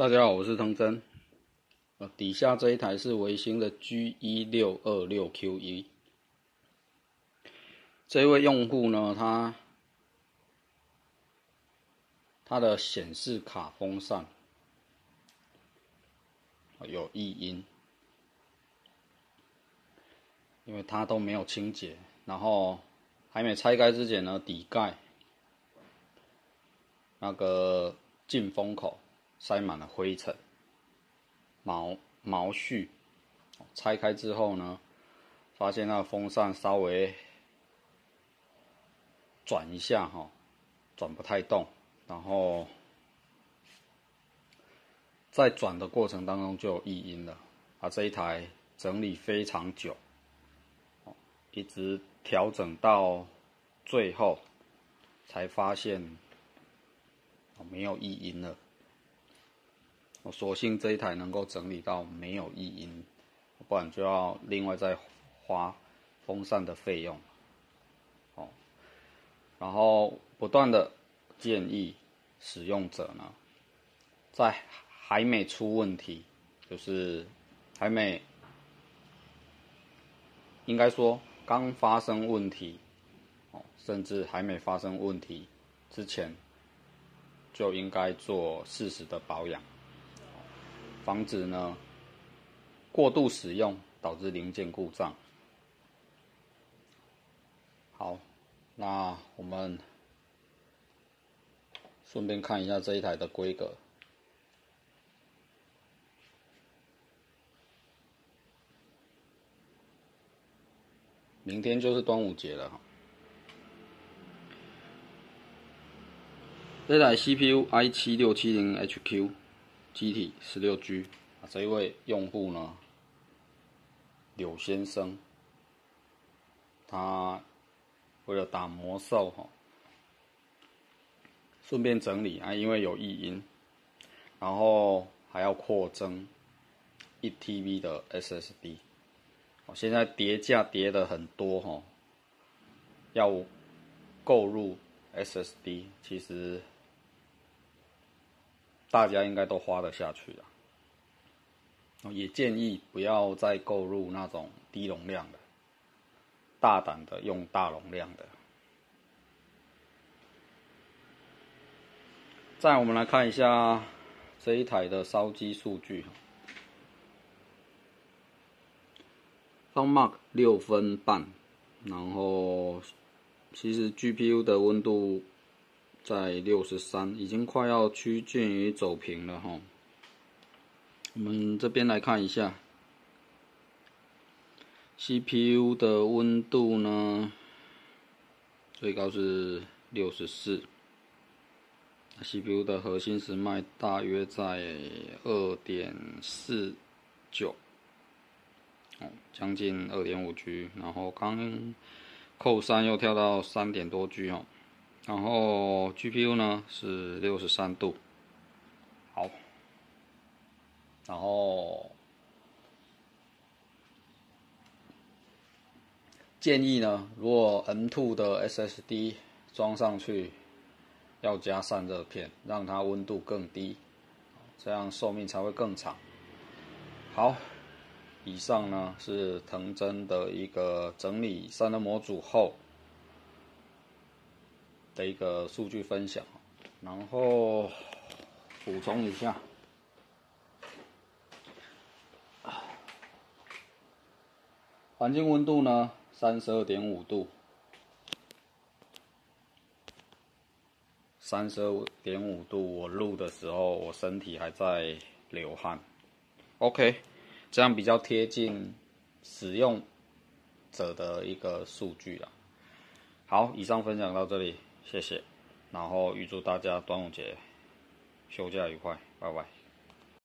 大家好，我是藤真。底下这一台是微星的 G1626Q1。这位用户呢，他的显示卡风扇有异音，因为他都没有清洁，然后还没拆开之前呢，底盖那个进风口塞满了灰尘、毛絮。拆开之后呢，发现那个风扇稍微转一下转不太动，然后在转的过程当中就有异音了。这一台整理非常久，一直调整到最后才发现没有异音了。我索性这一台能够整理到没有异音，不然就要另外再花风扇的费用。然后不断的建议使用者呢，在还没出问题，就是应该说刚发生问题，甚至还没发生问题之前，就应该做适时的保养，防止呢过度使用导致零件故障。好，那我们顺便看一下这一台的规格。明天就是端午节了。这台 CPU i7670HQ， 机体 16G。这一位用户呢，柳先生，他为了打魔兽顺便整理因为有异音，然后还要扩增1TB 的 SSD。现在叠价叠的很多要购入 SSD， 其实大家应该都花得下去了。也建议不要再购入那种低容量的，大胆的用大容量的。再我们来看一下这一台的烧机数据。FunMark 6分半，然后其实 GPU 的温度在63，已经快要趋近于走平了我们这边来看一下 CPU 的温度呢，最高是64。CPU 的核心时脉大约在 2.49， 将近 2.5G， 然后刚扣3又跳到3点多 G 然后 GPU 呢是63度。好，然后建议呢，如果 M2 的 SSD 装上去，要加散热片，让它温度更低，这样寿命才会更长。好，以上呢是藤真的一个整理散热模组后的一个数据分享，然后补充一下，环境温度呢 32.5 度。32.5 度，我录的时候，我身体还在流汗。OK， 这样比较贴近使用者的一个数据啦。好，以上分享到这里，谢谢。然后预祝大家端午节休假愉快，拜拜。